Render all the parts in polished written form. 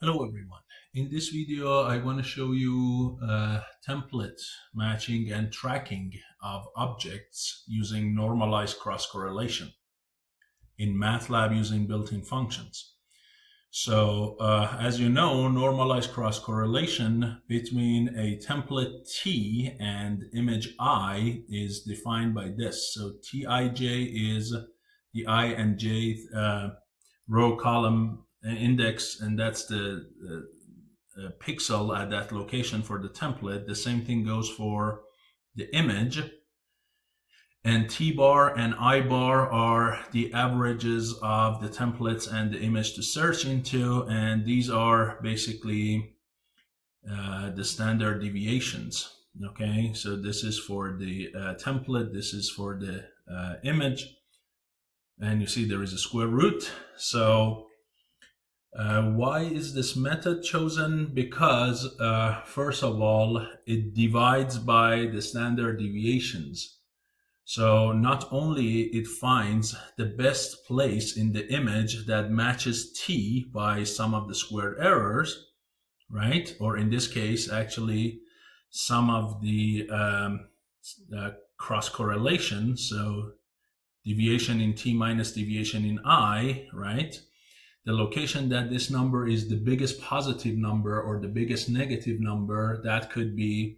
Hello everyone. In this video, I want to show you template matching and tracking of objects using normalized cross-correlation in MATLAB using built-in functions. So as you know, normalized cross-correlation between a template T and image I is defined by this. So Tij is the I and j row column index, and that's the pixel at that location for the template. The same thing goes for the image. And T bar and I bar are the averages of the templates and the image to search into. And these are basically the standard deviations. Okay, so this is for the template, this is for the image. And you see there is a square root. So why is this method chosen? Because first of all, it divides by the standard deviations. So not only it finds the best place in the image that matches T by some of the squared errors, right? Or in this case, actually, some of the cross correlation. So deviation in T minus deviation in I, right? The location that this number is the biggest positive number or the biggest negative number, that could be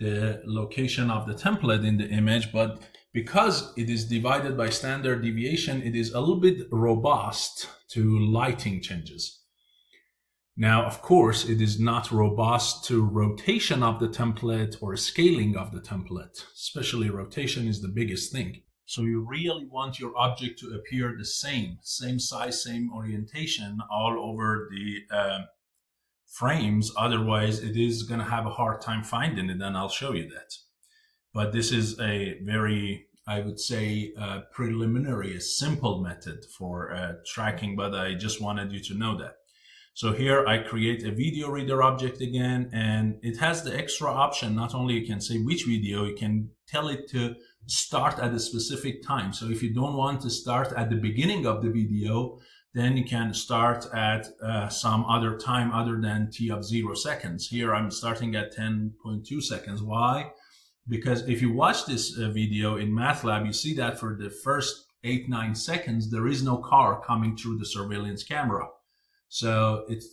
the location of the template in the image. But because it is divided by standard deviation, it is a little bit robust to lighting changes. Now, of course, it is not robust to rotation of the template or scaling of the template. Especially rotation is the biggest thing. So you really want your object to appear the same size, same orientation all over the frames. Otherwise, it is going to have a hard time finding it, and I'll show you that. But this is a very, I would say, preliminary, a simple method for tracking, but I just wanted you to know that. So here I create a video reader object again, and it has the extra option. Not only you can say which video, you can tell it to start at a specific time. So if you don't want to start at the beginning of the video, then you can start at some other time other than T of 0 seconds. Here I'm starting at 10.2 seconds. Why? Because if you watch this video in MATLAB, you see that for the first 8-9 seconds, there is no car coming through the surveillance camera. So it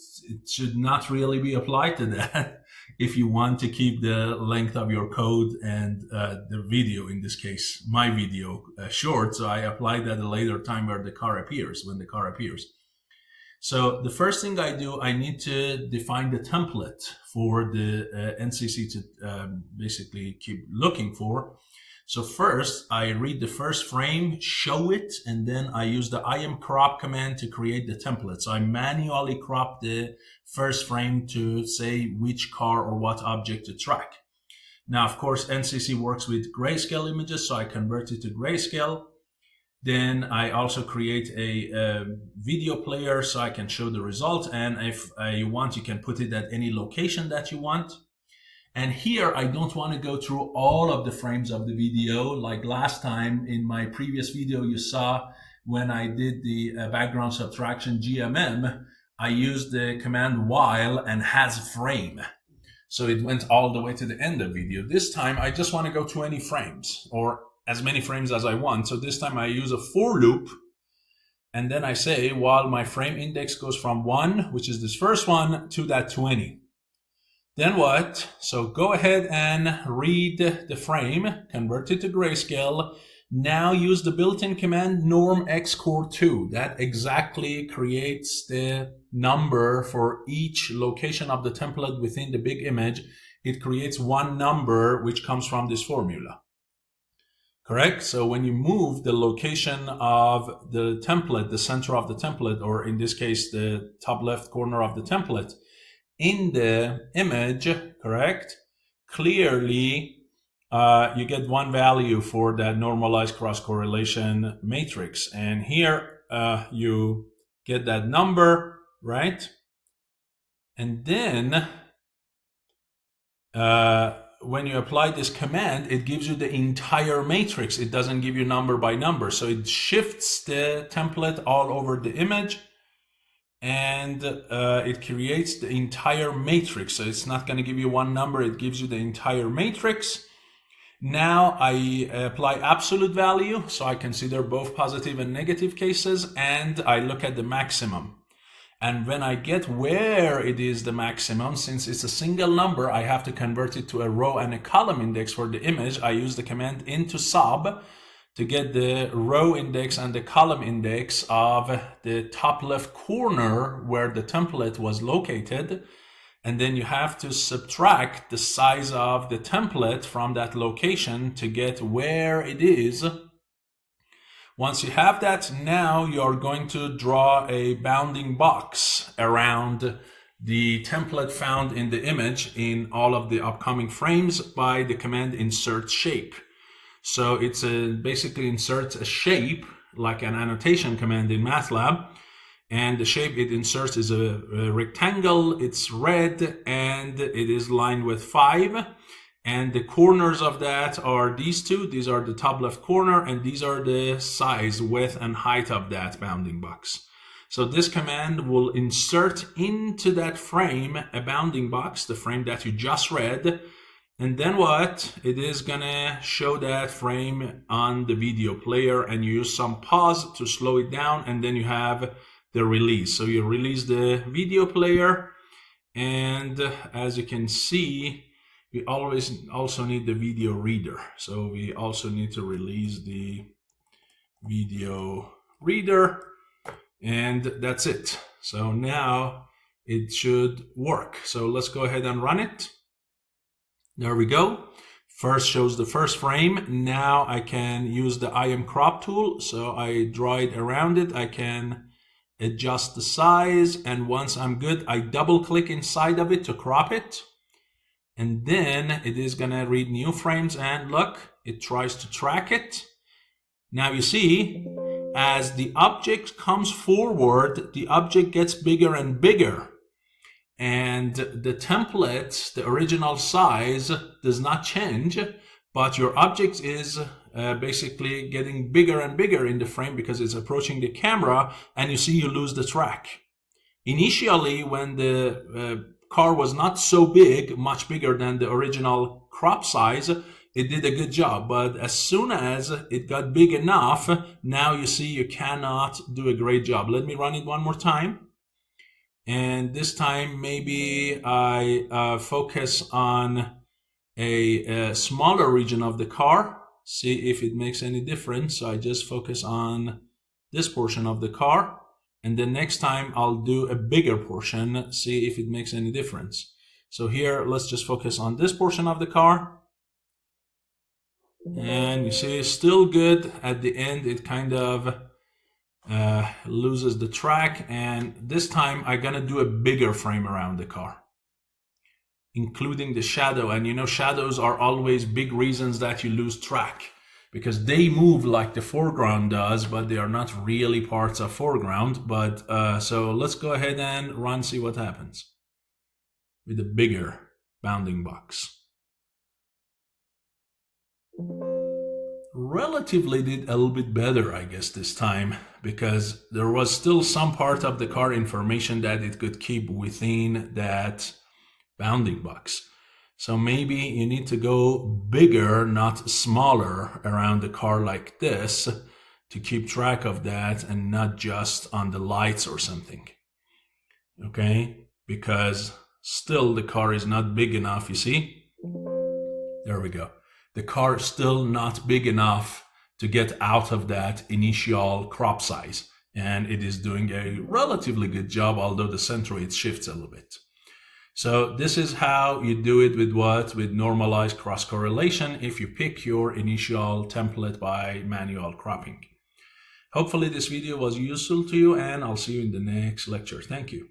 should not really be applied to that if you want to keep the length of your code and the video, in this case, my video, short. So I applied at a later time where the car appears, when the car appears. So the first thing I do, I need to define the template for the NCC to basically keep looking for. So first, I read the first frame, show it, and then I use the imCrop command to create the template. So I manually crop the first frame to say which car or what object to track. Now, of course, NCC works with grayscale images, so I convert it to grayscale. Then I also create a video player so I can show the result. And if you want, you can put it at any location that you want. And here, I don't want to go through all of the frames of the video. Like last time in my previous video, you saw when I did the background subtraction GMM, I used the command while and has frame. So it went all the way to the end of the video. This time, I just want to go 20 frames or as many frames as I want. So this time I use a for loop. And then I say, while my frame index goes from 1, which is this first one, to that 20. Then what? So go ahead and read the frame, convert it to grayscale. Now use the built-in command norm xcore2. That exactly creates the number for each location of the template within the big image. It creates one number which comes from this formula. Correct? So when you move the location of the template, the center of the template, or in this case, the top left corner of the template, in the image, correct? Clearly, you get one value for that normalized cross-correlation matrix. And here you get that number, right? And then when you apply this command, it gives you the entire matrix. It doesn't give you number by number. So it shifts the template all over the image. and it creates the entire matrix. So it's not going to give you one number, it gives you the entire matrix. Now I apply absolute value, so I consider both positive and negative cases, and I look at the maximum. And when I get where it is the maximum, since it's a single number, I have to convert it to a row and a column index for the image. I use the command into sub to get the row index and the column index of the top left corner where the template was located. And then you have to subtract the size of the template from that location to get where it is. Once you have that, now you're going to draw a bounding box around the template found in the image in all of the upcoming frames by the command insert shape. So it's basically inserts a shape like an annotation command in MATLAB, and the shape it inserts is a rectangle. It's red and it is lined with 5. And the corners of that are these two. These are the top left corner, and these are the size, width, and height of that bounding box. So this command will insert into that frame a bounding box, the frame that you just read. And then what? It is gonna show that frame on the video player, and you use some pause to slow it down, and then you have the release. So you release the video player, and as you can see, we always also need the video reader. So we also need to release the video reader, and that's it. So now it should work. So let's go ahead and run it. There we go. First shows the first frame. Now I can use the IM crop tool. So I draw it around it. I can adjust the size, and once I'm good, I double click inside of it to crop it. And then it is gonna read new frames, and look, it tries to track it. Now you see, as the object comes forward, the object gets bigger and bigger. And the template, the original size, does not change, but your object is basically getting bigger and bigger in the frame because it's approaching the camera, and you see you lose the track. Initially, when the car was not so big, much bigger than the original crop size, it did a good job. But as soon as it got big enough, now you see you cannot do a great job. Let me run it one more time. And this time maybe I focus on a smaller region of the car, see if it makes any difference. So I just focus on this portion of the car. And then next time I'll do a bigger portion, see if it makes any difference. So here, let's just focus on this portion of the car. And you see, it's still good. At the end, it kind of loses the track. And this time I'm gonna do a bigger frame around the car, including the shadow. And you know, shadows are always big reasons that you lose track, because they move like the foreground does, but they are not really parts of foreground. But so let's go ahead and run, see what happens with a bigger bounding box. Relatively did a little bit better, I guess, this time, because there was still some part of the car information that it could keep within that bounding box. So maybe you need to go bigger, not smaller, around the car like this to keep track of that, and not just on the lights or something. Okay? Because still the car is not big enough, you see? There we go. The car is still not big enough to get out of that initial crop size. And it is doing a relatively good job, although the centroid shifts a little bit. So this is how you do it with what? With normalized cross correlation, if you pick your initial template by manual cropping. Hopefully this video was useful to you, and I'll see you in the next lecture. Thank you.